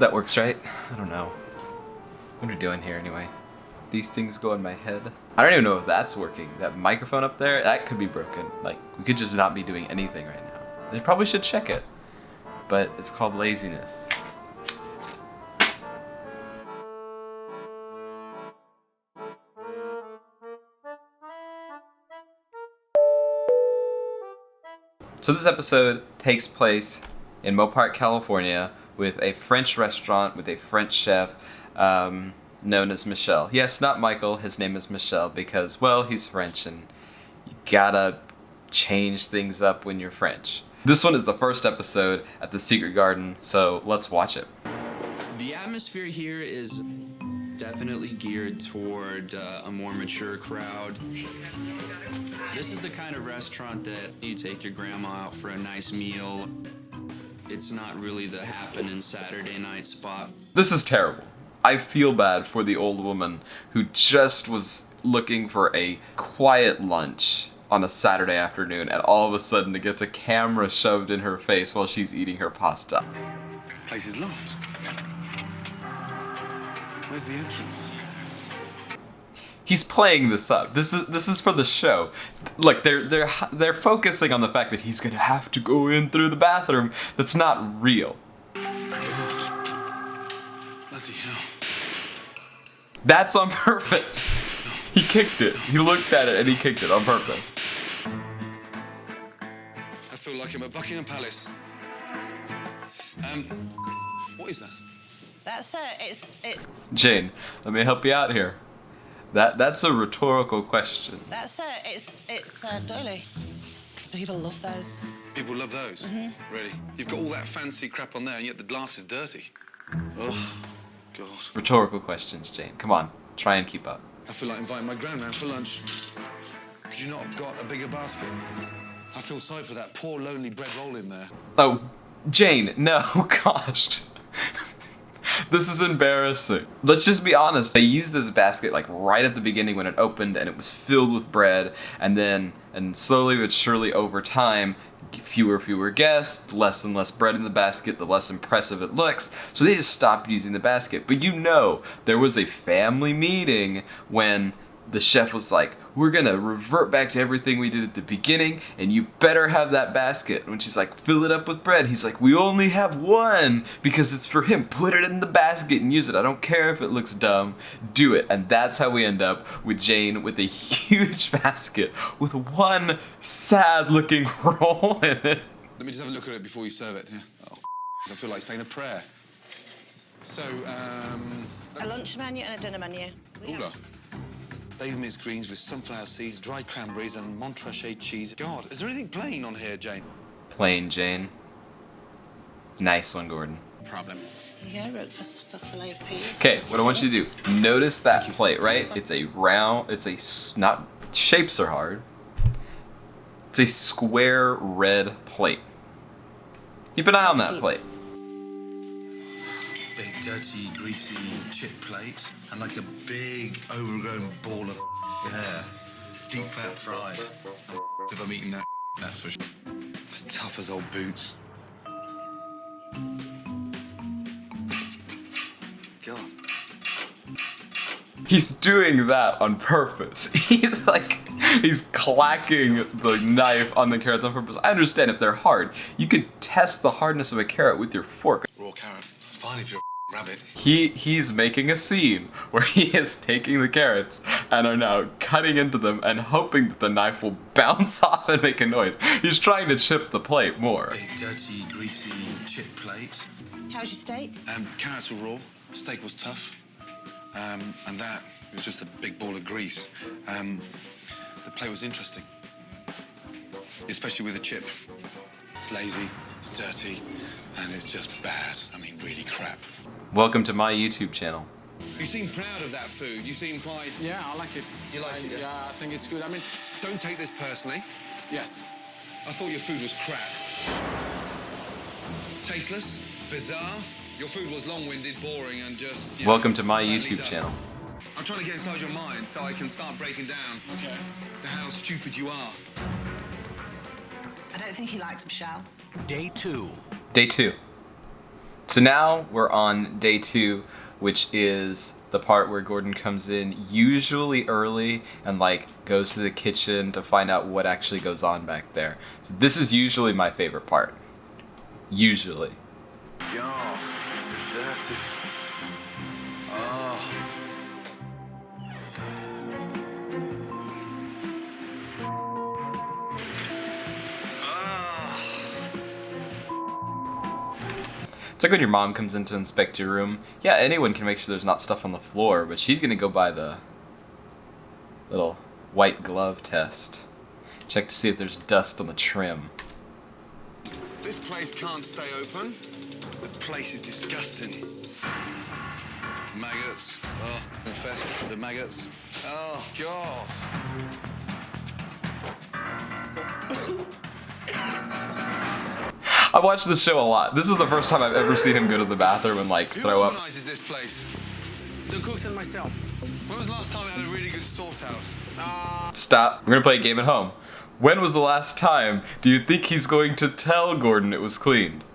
That works, right? I don't know. What are we doing here anyway? These things go in my head. I don't even know if that's working. That microphone up there, that could be broken. Like, we could just not be doing anything right now. They probably should check it. But it's called laziness. So this episode takes place in Mopark, California, with a French restaurant with a French chef known as Michel. Yes, not Michael. His name is Michel because, well, he's French and you gotta change things up when you're French. This one is the first episode at the Secret Garden, so let's watch it. The atmosphere here is definitely geared toward a more mature crowd. This is the kind of restaurant that you take your grandma out for a nice meal. It's not really the happening Saturday night spot. This is terrible. I feel bad for the old woman who just was looking for a quiet lunch on a Saturday afternoon and all of a sudden gets a camera shoved in her face while she's eating her pasta. Place is locked. Where's the entrance? He's playing this up. This is for the show. Look, they're focusing on the fact that he's gonna have to go in through the bathroom. That's not real. Bloody hell. That's on purpose. He kicked it. He looked at it and he kicked it on purpose. I feel like I'm at Buckingham Palace. What is that? That's it. Jane, let me help you out here. That's a rhetorical question. That's it's doily. People love those. People love those? Mm-hmm. Really? You've got all that fancy crap on there and yet the glass is dirty. Oh, God. Rhetorical questions, Jane. Come on, try and keep up. I feel like inviting my grandma for lunch. Could you not have got a bigger basket? I feel sorry for that poor, lonely bread roll in there. Oh, Jane, no, gosh. This is embarrassing. Let's just be honest. They used this basket like right at the beginning when it opened and it was filled with bread, and slowly but surely over time, fewer guests, less and less bread in the basket, the less impressive it looks. So they just stopped using the basket. But you know, there was a family meeting when the chef was like, we're gonna revert back to everything we did at the beginning, and you better have that basket. And when she's like, fill it up with bread, he's like, we only have one because it's for him. Put it in the basket and use it. I don't care if it looks dumb. Do it. And that's how we end up with Jane with a huge basket with one sad-looking roll in it. Let me just have a look at it before you serve it. Yeah. Oh, I feel like saying a prayer. So, A lunch menu and a dinner menu. Oula. Baby mixed greens with sunflower seeds, dried cranberries, and Montrachet cheese. God, is there anything plain on here, Jane? Plain Jane. Nice one, Gordon. Problem. Yeah, breakfast stuff, fillet of pea. Okay, what I want you to do, notice that plate, right? It's a round, not, shapes are hard. It's a square red plate. Keep an eye on that plate. Big, dirty, greasy chip plate, and like a big, overgrown ball of hair. Deep fat fried. If I'm eating that, that's for sure. As tough as old boots. God. He's doing that on purpose. He's clacking the knife on the carrots on purpose. I understand if they're hard. You can test the hardness of a carrot with your fork. Raw carrot. Fine if you're a rabbit. He's making a scene where he is taking the carrots and are now cutting into them and hoping that the knife will bounce off and make a noise. He's trying to chip the plate more. Big, dirty, greasy chip plate. How's your steak? Carrots were raw. Steak was tough. And that was just a big ball of grease. The plate was interesting. Especially with the chip. It's lazy, it's dirty, and it's just bad. I mean, really crap. Welcome to my YouTube channel. You seem proud of that food. You seem quite... Yeah, I like it. You like it? Yeah, I think it's good. I mean, Don't take this personally. yes. I thought your food was crap. Tasteless, bizarre. Your food was long-winded, boring, and just... Welcome to my badly YouTube done. channel. I'm trying to get inside your mind so I can start breaking down Okay. how stupid you are. I don't think he likes Michelle. Day 2. Day 2. So now we're on day 2, which is the part where Gordon comes in usually early and like goes to the kitchen to find out what actually goes on back there. So this is usually my favorite part. Usually. God, this is dirty. Oh. It's like when your mom comes in to inspect your room. Yeah, anyone can make sure there's not stuff on the floor, but she's gonna go by the little white glove test. Check to see if there's dust on the trim. This place can't stay open. The place is disgusting. Maggots. Oh, infest the maggots. Oh, God. I watched this show a lot. This is the first time I've ever seen him go to the bathroom and like Who throw up. organises this place? The cooks and myself. When was the last time we had a really good sort out? Stop. We're gonna play a game at home. When was the last time do you think he's going to tell Gordon it was cleaned?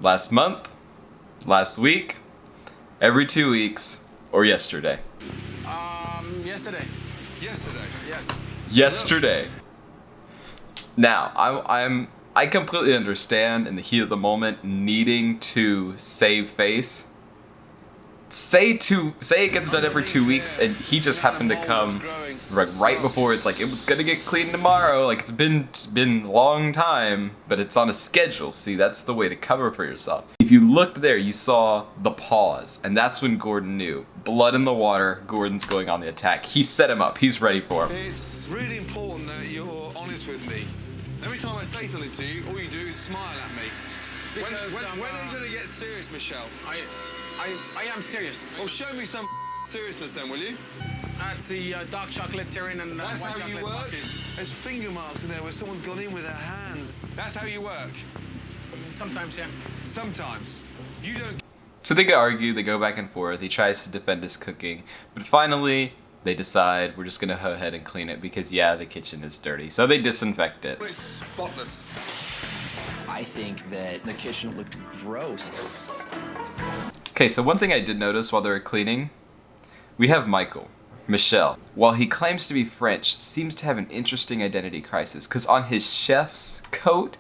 Last month? Last week? Every 2 weeks? Or yesterday? Yesterday. Yesterday. Yes. Yesterday. Now, I completely understand in the heat of the moment needing to save face. Say it gets done every 2 weeks and he just happened to come right before it's like it was gonna get cleaned tomorrow. Like it's been a long time, but it's on a schedule. See, that's the way to cover for yourself. If you looked there, you saw the pause, and that's when Gordon knew. Blood in the water, Gordon's going on the attack. He set him up, he's ready for him. It's really important that you're honest with me. Every time I say something to you, all you do is smile at me. When are you going to get serious, Michelle? I am serious. Well, show me some seriousness then, will you? That's the dark chocolate terrine and That's white how chocolate you work? market. There's finger marks in there where someone's gone in with their hands. That's how you work? Sometimes, yeah. Sometimes. You don't... So they argue, they go back and forth, he tries to defend his cooking, but finally they decide we're just gonna go ahead and clean it because yeah, the kitchen is dirty. So they disinfect it. It's spotless. I think that the kitchen looked gross. Okay, so one thing I did notice while they were cleaning, we have Michael. Michel, while he claims to be French, seems to have an interesting identity crisis, because on his chef's coat,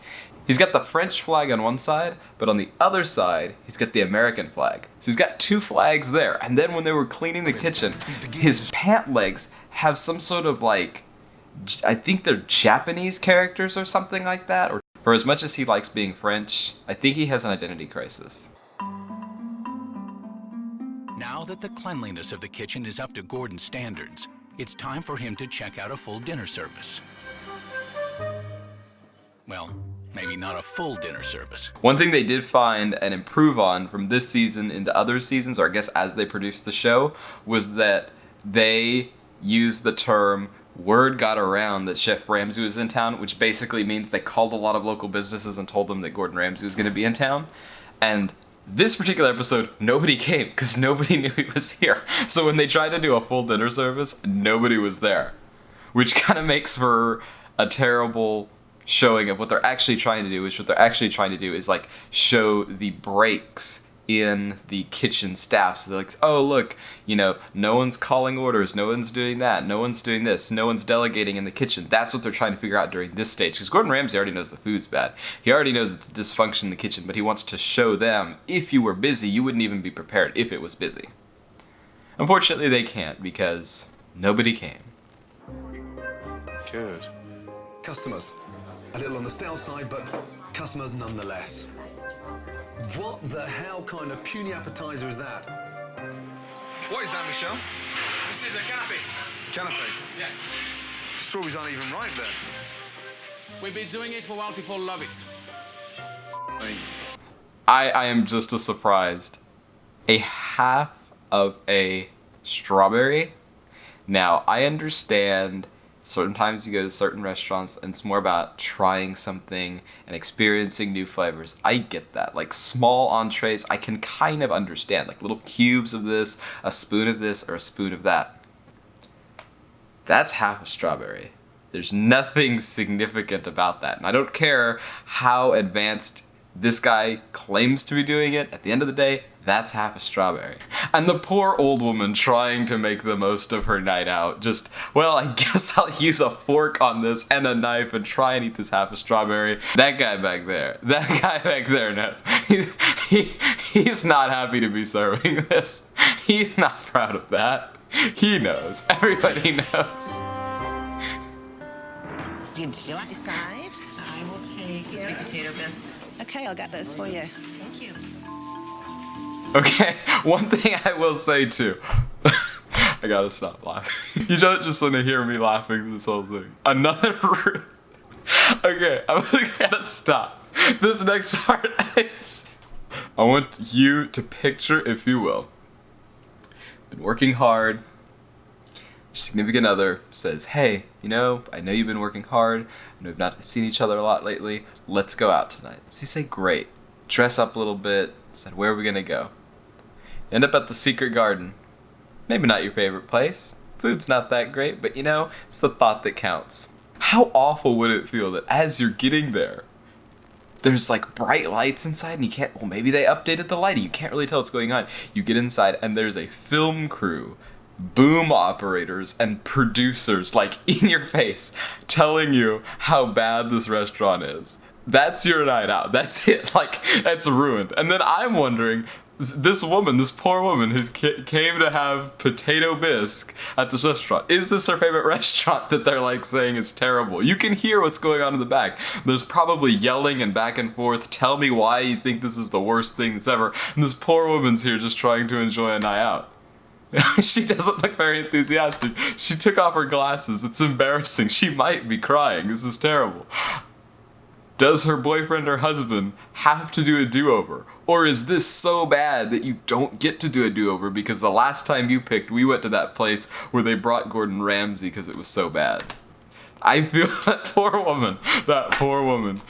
he's got the French flag on one side, but on the other side, he's got the American flag. So he's got 2 flags there, and then when they were cleaning the kitchen, his pant legs have some sort of like, I think they're Japanese characters or something like that, or for as much as he likes being French, I think he has an identity crisis. Now that the cleanliness of the kitchen is up to Gordon's standards, it's time for him to check out a full dinner service. Well, maybe not a full dinner service. One thing they did find and improve on from this season into other seasons, or I guess as they produced the show, was that they used the term word got around that Chef Ramsay was in town, which basically means they called a lot of local businesses and told them that Gordon Ramsay was going to be in town. And this particular episode, nobody came because nobody knew he was here. So when they tried to do a full dinner service, nobody was there, which kind of makes for a terrible showing of what they're actually trying to do. Which what they're actually trying to do is like show the breaks in the kitchen staff. So they're like, oh look, you know, no one's calling orders, no one's doing that, no one's doing this, no one's delegating in the kitchen. That's what they're trying to figure out during this stage, because Gordon Ramsay already knows the food's bad. He already knows it's dysfunction in the kitchen, but he wants to show them, if you were busy, you wouldn't even be prepared if it was busy. Unfortunately, they can't because nobody came. Good. Customers. A little on the stale side, but customers nonetheless. What the hell kind of puny appetizer is that? What is that, Michelle? This is a canapé. Canapé. Yes. Strawberries aren't even ripe there. We've been doing it for a while. People love it. I am just as surprised. A half of a strawberry? Now, I understand sometimes you go to certain restaurants and it's more about trying something and experiencing new flavors. I get that. Like small entrees, I can kind of understand. Like little cubes of this, a spoon of this, or a spoon of that. That's half a strawberry. There's nothing significant about that. And I don't care how advanced This guy claims to be doing it. At the end of the day, that's half a strawberry. And the poor old woman trying to make the most of her night out. Just, well, I guess I'll use a fork on this and a knife and try and eat this half a strawberry. That guy back there knows. He's not happy to be serving this. He's not proud of that. He knows. Everybody knows. Did you decide? I will take the sweet potato bisque. Okay, I'll get this for you. Thank you. Okay, one thing I will say too. I gotta stop laughing. You don't just want to hear me laughing through this whole thing. Okay, I'm gonna stop. This next part is... I want you to picture, if you will, been working hard. Your significant other says, hey, you know, I know you've been working hard. I know we've not seen each other a lot lately. Let's go out tonight. So you say, great. Dress up a little bit. Said, where are we gonna go? End up at the Secret Garden. Maybe not your favorite place. Food's not that great, but you know, it's the thought that counts. How awful would it feel that as you're getting there, there's like bright lights inside and you can't, well, maybe they updated the lighting. You can't really tell what's going on. You get inside and there's a film crew, boom operators and producers like in your face telling you how bad this restaurant is. That's your night out. That's it. Like, that's ruined. And then I'm wondering, this woman, this poor woman, came to have potato bisque at this restaurant. Is this her favorite restaurant that they're like saying is terrible? You can hear what's going on in the back. There's probably yelling and back and forth. Tell me why you think this is the worst thing that's ever. And this poor woman's here just trying to enjoy a night out. She doesn't look very enthusiastic. She took off her glasses. It's embarrassing. She might be crying. This is terrible. Does her boyfriend or husband have to do a do-over? Or is this so bad that you don't get to do a do-over because the last time you picked, we went to that place where they brought Gordon Ramsay because it was so bad? I feel that poor woman. That poor woman.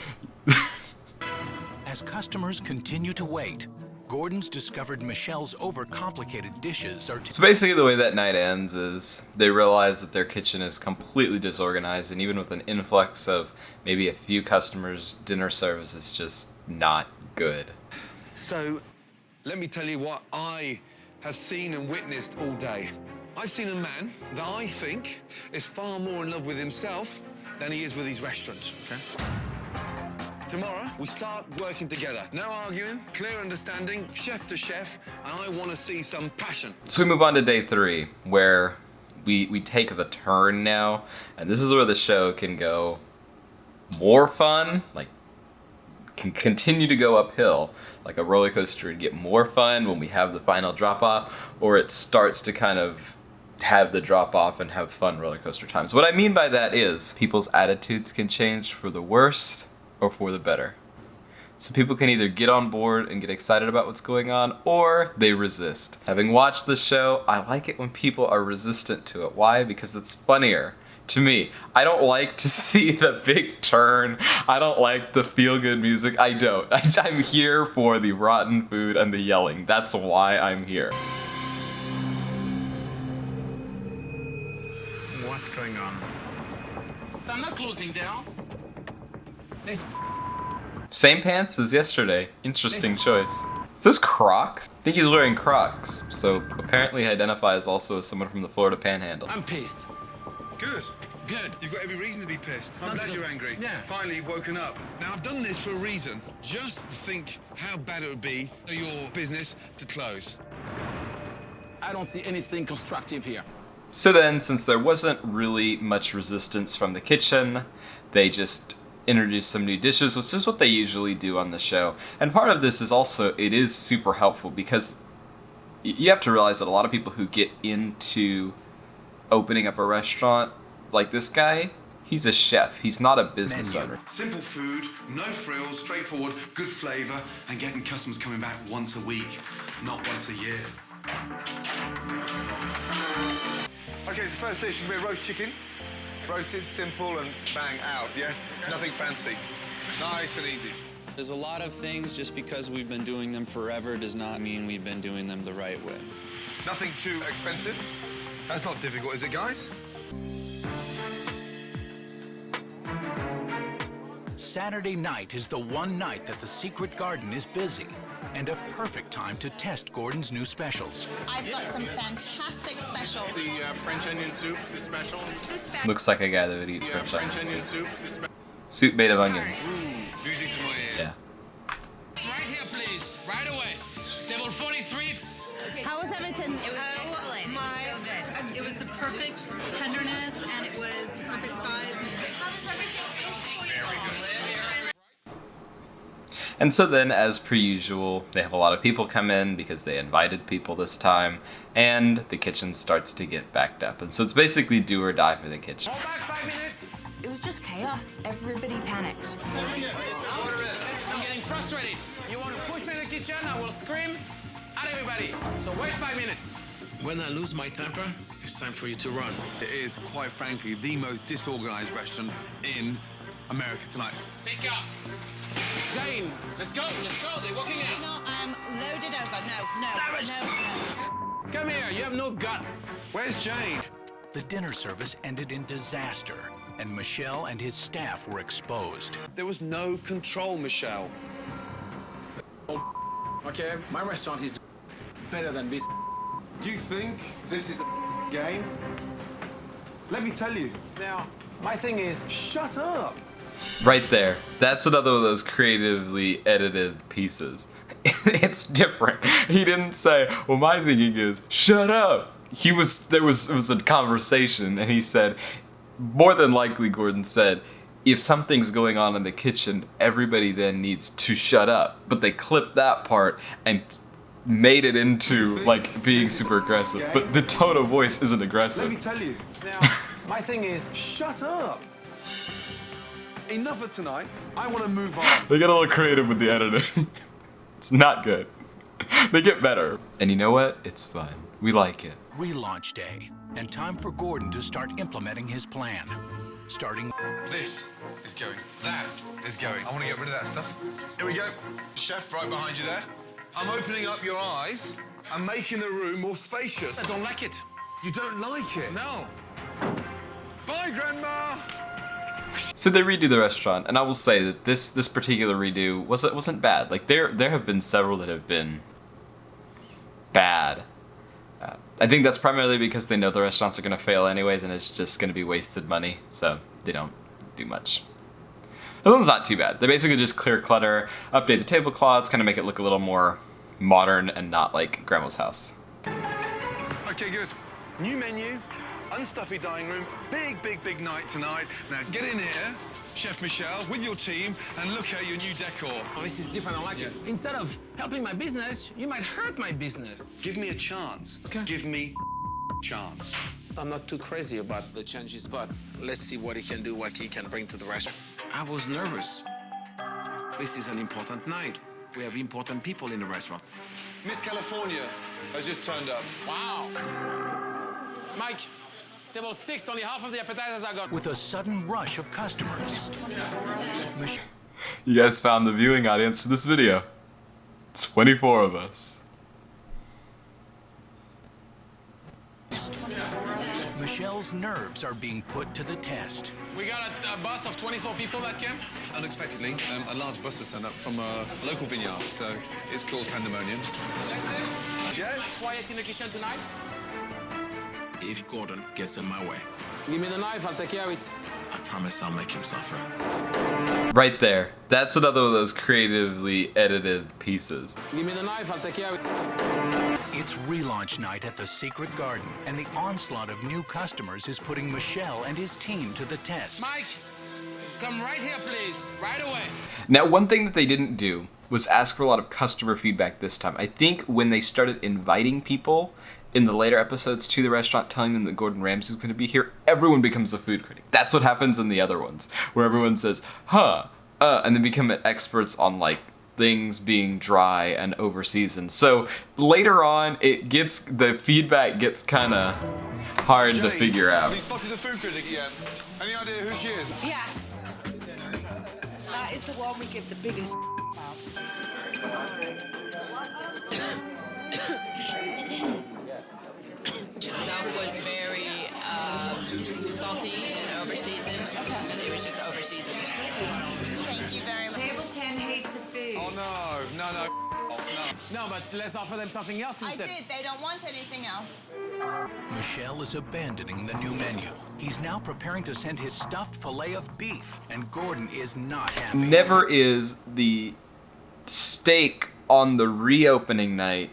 As customers continue to wait, Gordon's discovered Michelle's overcomplicated dishes are... So basically the way that night ends is they realize that their kitchen is completely disorganized, and even with an influx of maybe a few customers, dinner service is just not good. So, let me tell you what I have seen and witnessed all day. I've seen a man that I think is far more in love with himself than he is with his restaurant, okay? Tomorrow, we start working together. No arguing, clear understanding, chef to chef, and I want to see some passion. So we move on to day 3, where we take the turn now, and this is where the show can go more fun, like can continue to go uphill like a roller coaster and get more fun when we have the final drop off, or it starts to kind of have the drop off and have fun roller coaster times. What I mean by that is people's attitudes can change for the worst or for the better. So people can either get on board and get excited about what's going on, or they resist. Having watched the show, I like it when people are resistant to it. Why? Because it's funnier. To me, I don't like to see the big turn. I don't like the feel-good music. I don't. I'm here for the rotten food and the yelling. That's why I'm here. What's going on? I'm not closing down. Same pants as yesterday. Interesting choice. Is this Crocs? I think he's wearing Crocs, so apparently identifies also as someone from the Florida Panhandle. I'm pissed. Good. Good. You've got every reason to be pissed. I'm not glad just- you're angry. Yeah. Finally, you've woken up. Now, I've done this for a reason. Just think how bad it would be for your business to close. I don't see anything constructive here. So then, since there wasn't really much resistance from the kitchen, they just introduced some new dishes, which is what they usually do on the show. And part of this is also, it is super helpful because you have to realize that a lot of people who get into opening up a restaurant, like this guy, he's a chef. He's not a business owner. Simple food, no frills, straightforward, good flavour, and getting customers coming back once a week, not once a year. Okay, so first dish should be a roast chicken. Roasted, simple, and bang, out, yeah? Nothing fancy. Nice and easy. There's a lot of things, just because we've been doing them forever does not mean we've been doing them the right way. Nothing too expensive. That's not difficult, is it, guys? Saturday night is the one night that the Secret Garden is busy, and a perfect time to test Gordon's new specials. I've got some fantastic specials. The French onion soup is special. Looks like a guy that would eat French onion onion soup. soup is special. Soup made of onions. Music to my ear. Yeah. Right here, please. Right away. Table 43. How was everything? It was excellent. It was so good. It was the perfect tenderness, and it was the perfect size. How does everything taste for you? And so then, as per usual, they have a lot of people come in because they invited people this time, and the kitchen starts to get backed up. And so it's basically do or die for the kitchen. Hold back 5 minutes. It was just chaos. Everybody panicked. I'm getting frustrated. You want to push me in the kitchen? I will scream at everybody. So wait 5 minutes. When I lose my temper, it's time for you to run. It is, quite frankly, the most disorganized restaurant in America tonight. Pick up. Jane, let's go. They're walking out. No, I'm loaded over. No. Come here. You have no guts. Where's Jane? The dinner service ended in disaster, and Michel and his staff were exposed. There was no control, Michelle. Okay, my restaurant is better than this. Do you think this is a game? Let me tell you. Now, my thing is, Shut up! Right there. That's another of those creatively edited pieces. It's different. He didn't say, well, my thinking is, shut up. It was a conversation, and he said, more than likely, Gordon said, if something's going on in the kitchen, everybody then needs to shut up. But they clipped that part and made it into, like, being super aggressive. But the tone of voice isn't Let me aggressive. tell you. now, my thing is, Shut up! Enough of tonight. I want to move on. They get a little creative with the editing. It's not good. They get better. And you know what? It's fun. We like it. Relaunch day, and time for Gordon to start implementing his plan. Starting This is going. That is going. I want to get rid of that stuff. Here we go. Chef, right behind you there. I'm opening up your eyes. I'm making the room more spacious. I don't like it. You don't like it? No. Bye, Grandma! So they redo the restaurant, and I will say that this particular redo wasn't bad. Like there have been several that have been bad. I think that's primarily because they know the restaurants are going to fail anyways, and it's just going to be wasted money, so they don't do much. This one's not too bad. They basically just clear clutter, update the tablecloths, kind of make it look a little more modern and not like Grandma's house. Okay, good. New menu, unstuffy dining room, big night tonight. Now get in here, Chef Michel, with your team, and look at your new decor. Oh, this is different. I like it. Instead of helping my business, you might hurt my business. Give me a chance. Okay. Give me a chance. I'm not too crazy about the changes, but let's see what he can do, what he can bring to the restaurant. I was nervous. This is an important night. We have important people in the restaurant. Miss California has just turned up. Wow. Mike, table 6, only half of the appetizers I got. with a sudden rush of customers. Mich- You guys found the viewing audience for this video. 24 of us. Michelle's nerves are being put to the test. We got a bus of 24 people that came. Unexpectedly, a large bus has turned up from a local vineyard, so it's caused pandemonium. Yes? Quiet in the kitchen tonight. If Gordon gets in my way, give me the knife, I'll take care of it. I promise I'll make him suffer. Right there. That's another of those creatively edited pieces. Give me the knife, I'll take care of it. It's relaunch night at the Secret Garden, and the onslaught of new customers is putting Michel and his team to the test. Mike, come right here, please. Right away. Now, one thing that they didn't do was ask for a lot of customer feedback this time. I think when they started inviting people in the later episodes to the restaurant, telling them that Gordon Ramsay was going to be here, everyone becomes a food critic. That's what happens in the other ones, where everyone says, and then become experts on, like, things being dry and over-seasoned. So later on, the feedback gets kind of hard to figure out. Have you spotted the food critic yet? Any idea who she is? Yes. That is the one we give the biggest Itself was very salty and over-seasoned, and it was just over-seasoned. Thank No, but let's offer them something else I instead. did. They don't want anything else. Michel is abandoning the new menu. He's now preparing to send his stuffed filet of beef, and Gordon is not happy. Never is the steak on the reopening night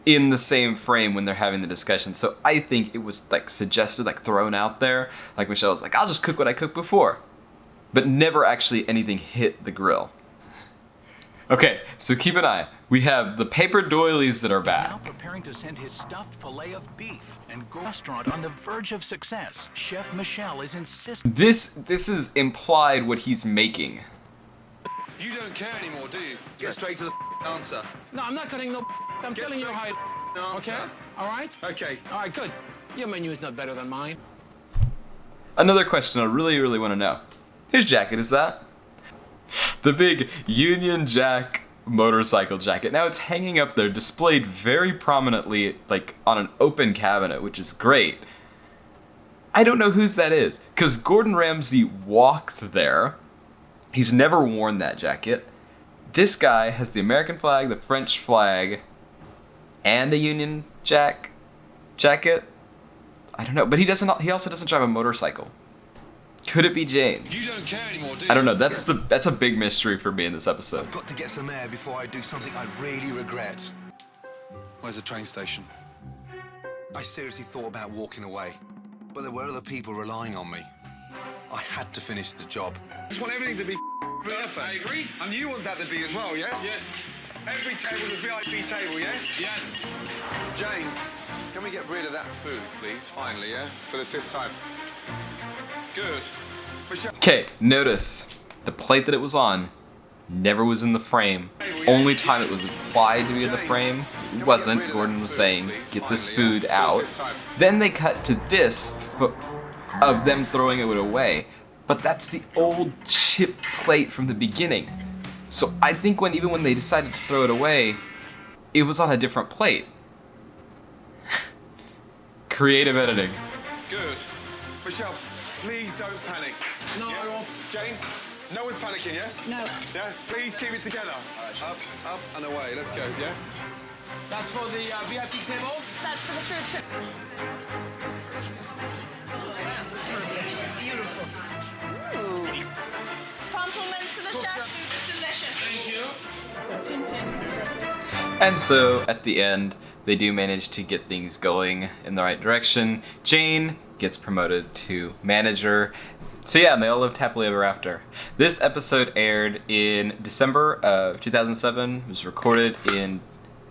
in the same frame when they're having the discussion. So I think it was like suggested, like thrown out there. Like Michelle was like, I'll just cook what I cooked before. But never actually anything hit the grill. Okay, so keep an eye. We have the paper doilies that are He's back. now preparing to send his stuffed filet of beef, and restaurant on the verge of success. Chef Michel is insisting. This is implied what he's making. You don't care anymore, do you? Get straight to the answer. No, I'm not cutting no. I'm Get telling you straight how. to the answer. Okay. All right. Okay. All right. Good. Your menu is not better than mine. Another question I really want to know. Whose jacket is that? The big Union Jack motorcycle jacket. Now it's hanging up there, displayed very prominently, like on an open cabinet, which is great. I don't know whose that is, because Gordon Ramsay walked there. He's never worn that jacket. This guy has the American flag, the French flag, and a Union Jack jacket. I don't know, but he also doesn't drive a motorcycle. Could it be James? You don't care anymore, do you? I don't know. That's a big mystery for me in this episode. I've got to get some air before I do something I really regret. Where's the train station? I seriously thought about walking away, but there were other people relying on me. I had to finish the job. I just want everything to be perfect. I agree. And you want that to be as well, yes? Yes. Every table's a VIP table, yes? Yes. Jane, can we get rid of that food, please? Finally, yeah? For the 5th time. Good. Michelle. Okay, notice the plate that it was on never was in the frame. Only time it was implied to be in the frame wasn't. Gordon was saying, get this food out. Then they cut to this of them throwing it away. But that's the old chip plate from the beginning. So I think even when they decided to throw it away, it was on a different plate. Creative editing. Good. Michelle, please don't panic. No, I won't. Jane, no one's panicking, yes? No. Yeah? Please keep it together. Up, and away. Let's go, yeah? That's for the VIP table. That's for the food trip. Beautiful. Ooh. Compliments to the chef. It's delicious. Thank you. And so, at the end, they do manage to get things going in the right direction. Jane gets promoted to manager. So yeah, and they all lived happily ever after. This episode aired in December of 2007. It was recorded in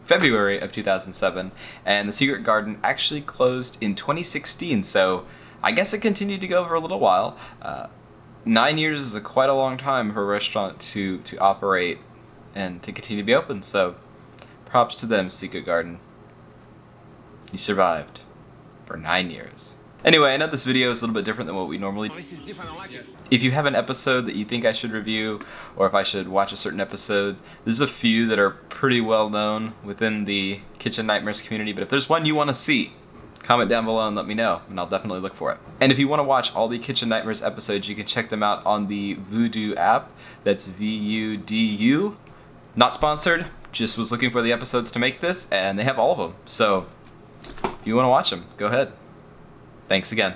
February of 2007. And The Secret Garden actually closed in 2016, so I guess it continued to go for a little while. 9 years is quite a long time for a restaurant to operate and to continue to be open, so props to them, Secret Garden. You survived for 9 years. Anyway, I know this video is a little bit different than what we normally do. This is different. I like it. If you have an episode that you think I should review, or if I should watch a certain episode, there's a few that are pretty well known within the Kitchen Nightmares community, but if there's one you want to see, comment down below and let me know, and I'll definitely look for it. And if you want to watch all the Kitchen Nightmares episodes, you can check them out on the Vudu app. That's VUDU. Not sponsored, just was looking for the episodes to make this, and they have all of them. So if you want to watch them, go ahead. Thanks again.